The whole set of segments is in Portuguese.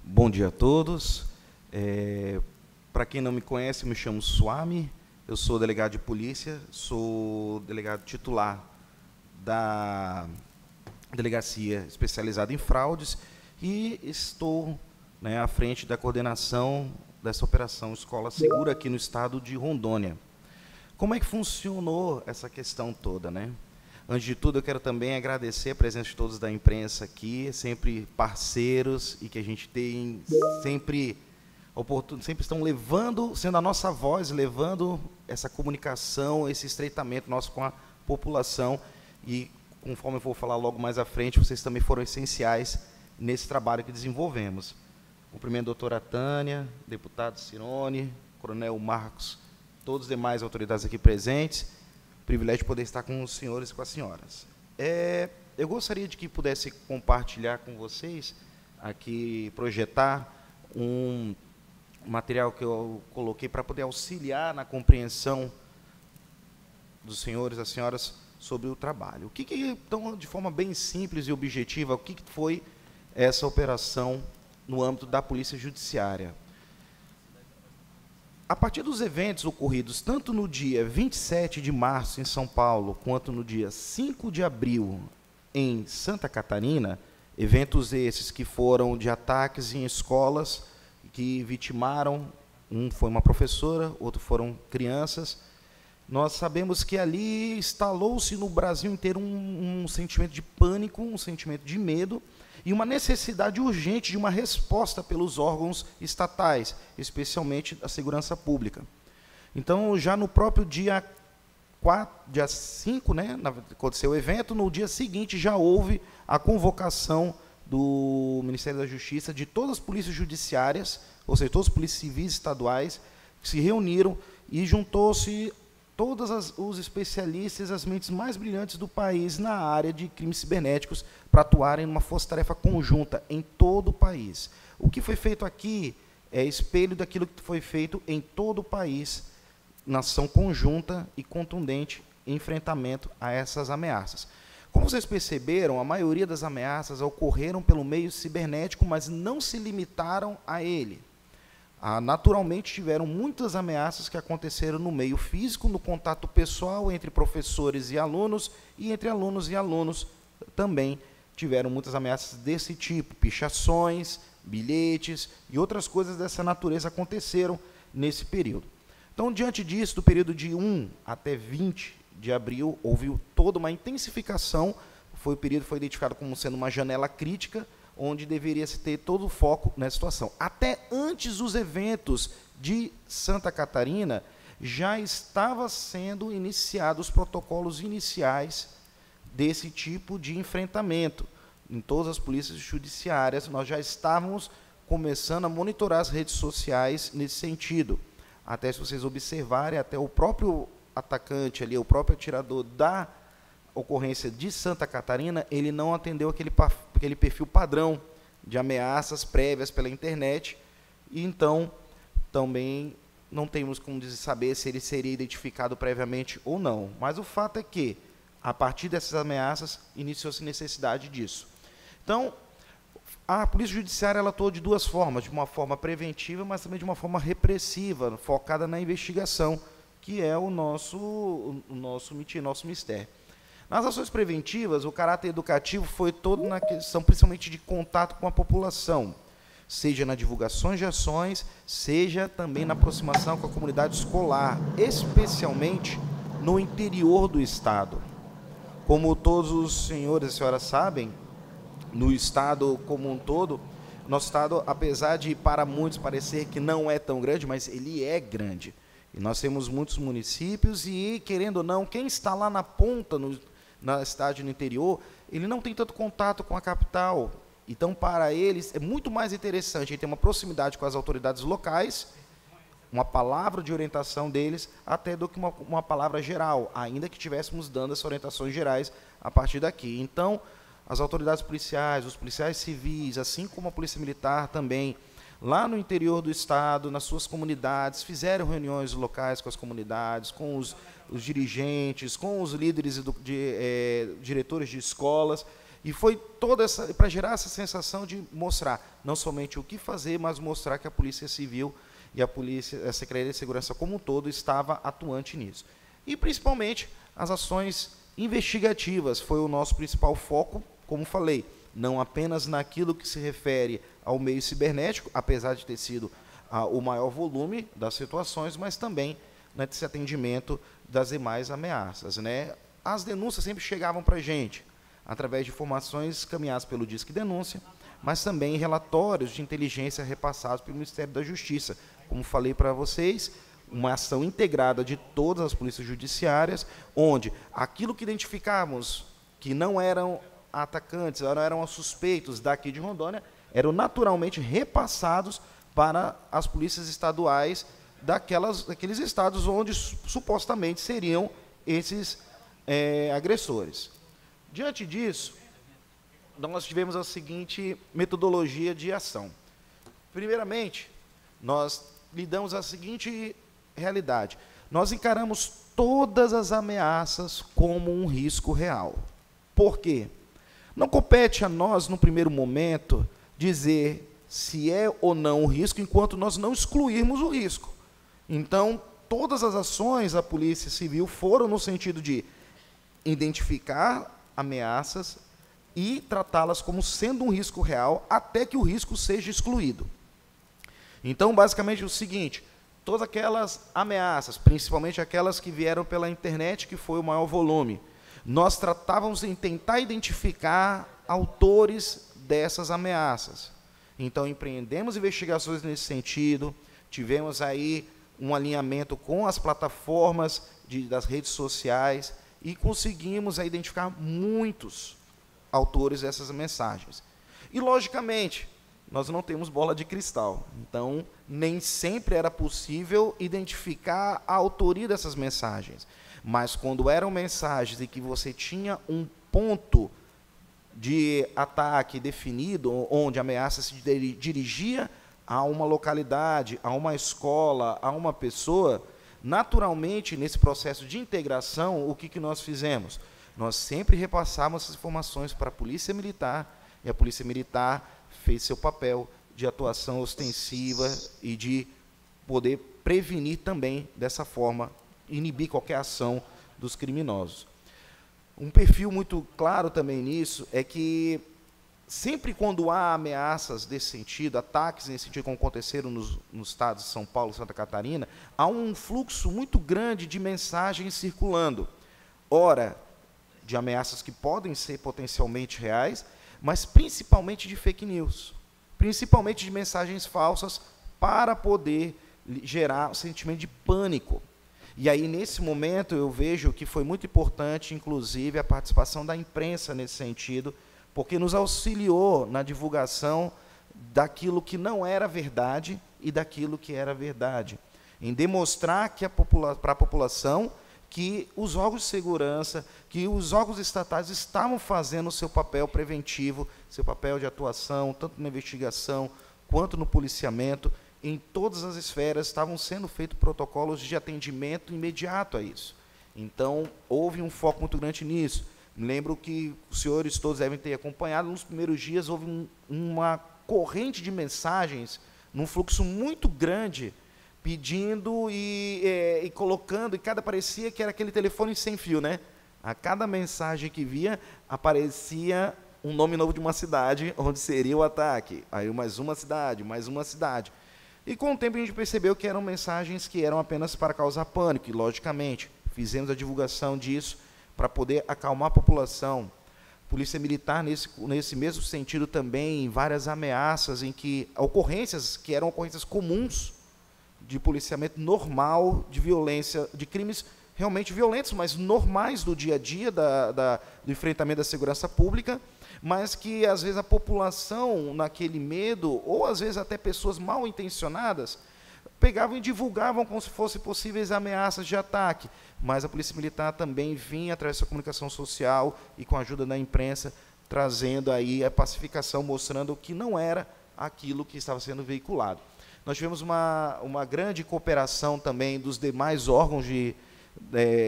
Bom dia a todos. Para quem não me conhece, me chamo Swami, eu sou delegado de polícia, sou delegado titular da Delegacia Especializada em Fraudes e estou, à frente da coordenação dessa operação Escola Segura aqui no estado de Rondônia. Como é que funcionou essa questão toda, Antes de tudo, eu quero também agradecer a presença de todos da imprensa aqui, sempre parceiros, e que a gente tem sempre estão levando, sendo a nossa voz, levando essa comunicação, esse estreitamento nosso com a população, e, conforme eu vou falar logo mais à frente, vocês também foram essenciais nesse trabalho que desenvolvemos. Cumprimento a doutora Tânia, deputado Cirone, coronel Marcos, todos os demais autoridades aqui presentes. Privilégio de poder estar com os senhores e com as senhoras. Eu gostaria de que pudesse compartilhar com vocês, aqui, projetar um material que eu coloquei para poder auxiliar na compreensão dos senhores e das senhoras sobre o trabalho. Então, de forma bem simples e objetiva, o que foi essa operação no âmbito da Polícia Judiciária? A partir dos eventos ocorridos tanto no dia 27 de março em São Paulo, quanto no dia 5 de abril em Santa Catarina, eventos esses que foram de ataques em escolas que vitimaram, um foi uma professora, outro foram crianças, nós sabemos que ali instalou-se no Brasil inteiro um sentimento de pânico, um sentimento de medo, e uma necessidade urgente de uma resposta pelos órgãos estatais, especialmente a segurança pública. Então, já no próprio dia 5, aconteceu o evento, no dia seguinte já houve a convocação do Ministério da Justiça de todas as polícias judiciárias, ou seja, todas as polícias civis estaduais, que se reuniram e juntou-se todos os especialistas, as mentes mais brilhantes do país na área de crimes cibernéticos para atuarem numa força-tarefa conjunta em todo o país. O que foi feito aqui é espelho daquilo que foi feito em todo o país, na ação conjunta e contundente em enfrentamento a essas ameaças. Como vocês perceberam, a maioria das ameaças ocorreram pelo meio cibernético, mas não se limitaram a ele. Naturalmente, tiveram muitas ameaças que aconteceram no meio físico, no contato pessoal entre professores e entre alunos e alunos também tiveram muitas ameaças desse tipo, pichações, bilhetes e outras coisas dessa natureza aconteceram nesse período. Então, diante disso, do período de 1 até 20 de abril, houve toda uma intensificação, o período foi identificado como sendo uma janela crítica, onde deveria se ter todo o foco nessa situação. Até antes dos eventos de Santa Catarina, já estava sendo iniciados os protocolos iniciais desse tipo de enfrentamento. Em todas as polícias judiciárias, nós já estávamos começando a monitorar as redes sociais nesse sentido. Até, se vocês observarem, até o próprio atacante ali, o próprio atirador da ocorrência de Santa Catarina, ele não atendeu aquele perfil padrão de ameaças prévias pela internet, e então também não temos como saber se ele seria identificado previamente ou não. Mas o fato é que, a partir dessas ameaças, iniciou-se necessidade disso. Então, a Polícia Judiciária ela atua de duas formas, de uma forma preventiva, mas também de uma forma repressiva, focada na investigação, que é o nosso mistério. Nas ações preventivas, o caráter educativo foi todo na questão, principalmente, de contato com a população, seja na divulgação de ações, seja também na aproximação com a comunidade escolar, especialmente no interior do Estado. Como todos os senhores e senhoras sabem, no Estado como um todo, nosso Estado, apesar de para muitos parecer que não é tão grande, mas ele é grande. E nós temos muitos municípios e, querendo ou não, quem está lá na ponta, na cidade no interior, ele não tem tanto contato com a capital. Então, para eles, é muito mais interessante ele ter uma proximidade com as autoridades locais, uma palavra de orientação deles, até do que uma palavra geral, ainda que estivéssemos dando essas orientações gerais a partir daqui. Então, as autoridades policiais, os policiais civis, assim como a Polícia Militar também, lá no interior do Estado, nas suas comunidades, fizeram reuniões locais com as comunidades, com os dirigentes, com os líderes, diretores de escolas, E foi toda essa, para gerar essa sensação de mostrar, não somente o que fazer, mas mostrar que a Polícia Civil e a Secretaria de Segurança como um todo estava atuante nisso. E, principalmente, as ações investigativas foi o nosso principal foco, como falei, não apenas naquilo que se refere ao meio cibernético, apesar de ter sido o maior volume das situações, mas também nesse atendimento das demais ameaças, né? As denúncias sempre chegavam para a gente, através de informações caminhadas pelo Disque Denúncia, mas também relatórios de inteligência repassados pelo Ministério da Justiça. Como falei para vocês, uma ação integrada de todas as polícias judiciárias, onde aquilo que identificávamos que não eram atacantes, não eram suspeitos daqui de Rondônia, eram naturalmente repassados para as polícias estaduais daqueles estados onde supostamente seriam esses agressores. Diante disso, nós tivemos a seguinte metodologia de ação. Primeiramente, nós lidamos a seguinte realidade. Nós encaramos todas as ameaças como um risco real. Por quê? Não compete a nós, no primeiro momento, dizer se é ou não um risco, enquanto nós não excluirmos o risco. Então, todas as ações da Polícia Civil foram no sentido de identificar ameaças e tratá-las como sendo um risco real, até que o risco seja excluído. Então, basicamente, é o seguinte, todas aquelas ameaças, principalmente aquelas que vieram pela internet, que foi o maior volume, nós tratávamos em tentar identificar autores dessas ameaças. Então, empreendemos investigações nesse sentido, tivemos aí um alinhamento com as plataformas das redes sociais e conseguimos identificar muitos autores dessas mensagens. E, logicamente, nós não temos bola de cristal, então nem sempre era possível identificar a autoria dessas mensagens. Mas quando eram mensagens em que você tinha um ponto de ataque definido, onde a ameaça se dirigia a uma localidade, a uma escola, a uma pessoa, naturalmente, nesse processo de integração, o que nós fizemos? Nós sempre repassávamos essas informações para a Polícia Militar, e a Polícia Militar fez seu papel de atuação ostensiva e de poder prevenir também, dessa forma, inibir qualquer ação dos criminosos. Um perfil muito claro também nisso é que, sempre quando há ameaças desse sentido, ataques nesse sentido, como aconteceram nos estados de São Paulo e Santa Catarina, há um fluxo muito grande de mensagens circulando. Ora, de ameaças que podem ser potencialmente reais, mas principalmente de fake news, principalmente de mensagens falsas para poder gerar um sentimento de pânico. E aí, nesse momento, eu vejo que foi muito importante, inclusive, a participação da imprensa nesse sentido, porque nos auxiliou na divulgação daquilo que não era verdade e daquilo que era verdade, em demonstrar que para a população que os órgãos de segurança, que os órgãos estatais estavam fazendo o seu papel preventivo, seu papel de atuação, tanto na investigação quanto no policiamento, em todas as esferas estavam sendo feitos protocolos de atendimento imediato a isso. Então, houve um foco muito grande nisso. Me lembro que os senhores todos devem ter acompanhado, nos primeiros dias houve uma corrente de mensagens, num fluxo muito grande, pedindo e colocando, e parecia que era aquele telefone sem fio, né? A cada mensagem que via, aparecia um nome novo de uma cidade, onde seria o ataque. Aí mais uma cidade, mais uma cidade. E com o tempo a gente percebeu que eram mensagens que eram apenas para causar pânico, e logicamente, fizemos a divulgação disso para poder acalmar a população. Polícia Militar, nesse mesmo sentido também, várias ameaças em que ocorrências que eram ocorrências comuns de policiamento normal, de violência, de crimes realmente violentos, mas normais do dia a dia do enfrentamento da segurança pública, mas que, às vezes, a população, naquele medo, ou, às vezes, até pessoas mal intencionadas, pegavam e divulgavam como se fossem possíveis ameaças de ataque. Mas a Polícia Militar também vinha, através da comunicação social e com a ajuda da imprensa, trazendo aí a pacificação, mostrando que não era aquilo que estava sendo veiculado. Nós tivemos uma grande cooperação também dos demais órgãos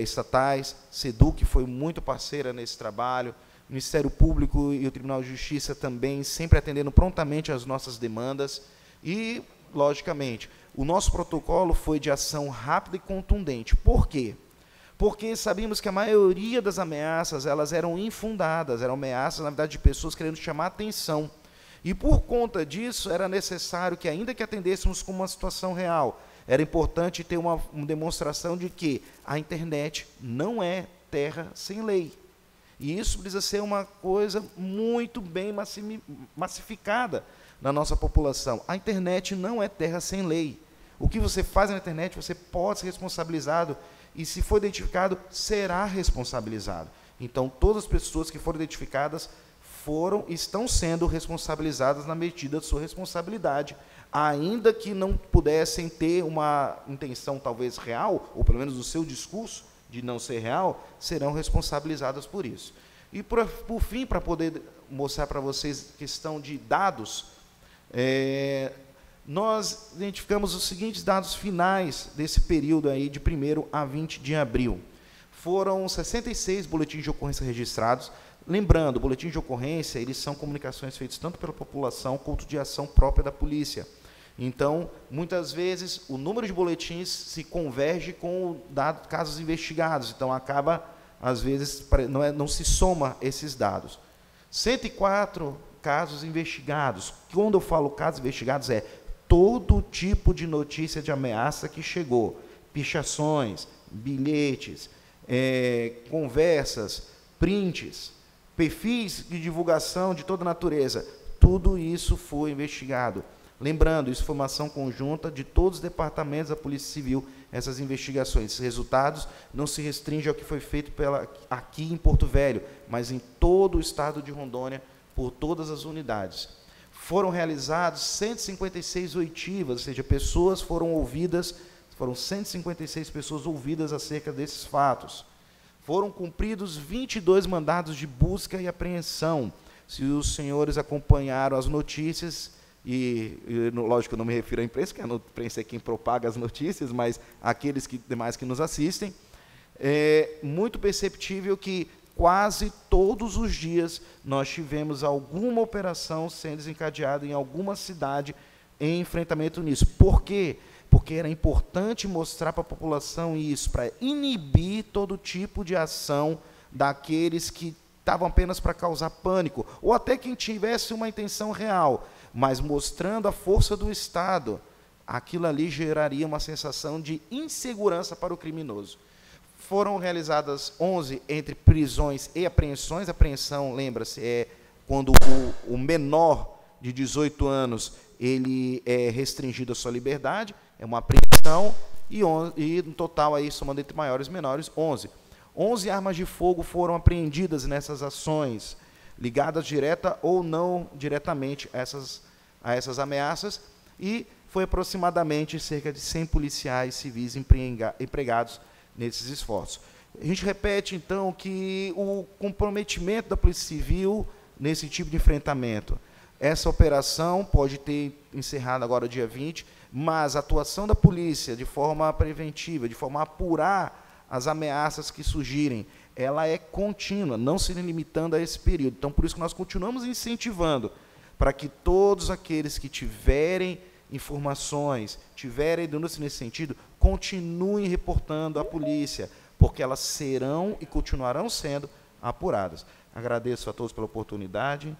estatais, SEDUC foi muito parceira nesse trabalho, o Ministério Público e o Tribunal de Justiça também sempre atendendo prontamente às nossas demandas e, logicamente, o nosso protocolo foi de ação rápida e contundente. Por quê? Porque sabíamos que a maioria das ameaças elas eram infundadas, eram ameaças, na verdade, de pessoas querendo chamar atenção. E, por conta disso, era necessário que, ainda que atendêssemos com uma situação real, era importante ter uma demonstração de que a internet não é terra sem lei. E isso precisa ser uma coisa muito bem massificada na nossa população. A internet não é terra sem lei. O que você faz na internet, você pode ser responsabilizado, e se for identificado, será responsabilizado. Então, todas as pessoas que foram identificadas estão sendo responsabilizadas na medida de sua responsabilidade, ainda que não pudessem ter uma intenção talvez real, ou pelo menos o seu discurso de não ser real, serão responsabilizadas por isso. E, por fim, para poder mostrar para vocês questão de dados, nós identificamos os seguintes dados finais desse período aí, de 1º a 20 de abril. Foram 66 boletins de ocorrência registrados. Lembrando, boletins de ocorrência, eles são comunicações feitas tanto pela população quanto de ação própria da polícia. Então, muitas vezes, o número de boletins se converge com o dado casos investigados. Então, acaba, às vezes, não se soma esses dados. 104 casos investigados. Quando eu falo casos investigados, é todo tipo de notícia de ameaça que chegou. Pichações, bilhetes, conversas, prints, perfis de divulgação de toda natureza, tudo isso foi investigado. Lembrando, isso foi uma ação conjunta de todos os departamentos da Polícia Civil, essas investigações. Esses resultados não se restringem ao que foi feito aqui em Porto Velho, mas em todo o estado de Rondônia, por todas as unidades. Foram realizados 156 oitivas, ou seja, pessoas foram ouvidas, foram 156 pessoas ouvidas acerca desses fatos. Foram cumpridos 22 mandados de busca e apreensão. Se os senhores acompanharam as notícias, lógico, eu não me refiro à imprensa, que a imprensa é quem propaga as notícias, mas aqueles demais que nos assistem, é muito perceptível que quase todos os dias nós tivemos alguma operação sendo desencadeada em alguma cidade em enfrentamento nisso. Por quê? Porque era importante mostrar para a população isso, para inibir todo tipo de ação daqueles que estavam apenas para causar pânico, ou até quem tivesse uma intenção real, mas mostrando a força do Estado, aquilo ali geraria uma sensação de insegurança para o criminoso. Foram realizadas 11 entre prisões e apreensões. Apreensão, lembra-se, é quando o menor de 18 anos ele é restringido à sua liberdade, é uma apreensão, e no total, aí, somando entre maiores e menores, 11. 11 armas de fogo foram apreendidas nessas ações, ligadas direta ou não diretamente a essas ameaças, e foi aproximadamente cerca de 100 policiais civis empregados nesses esforços. A gente repete, então, que o comprometimento da Polícia Civil nesse tipo de enfrentamento, essa operação pode ter encerrado agora dia 20, mas a atuação da polícia de forma preventiva, de forma a apurar as ameaças que surgirem, ela é contínua, não se limitando a esse período. Então, por isso que nós continuamos incentivando para que todos aqueles que tiverem informações, tiverem denúncias nesse sentido, continuem reportando à polícia, porque elas serão e continuarão sendo apuradas. Agradeço a todos pela oportunidade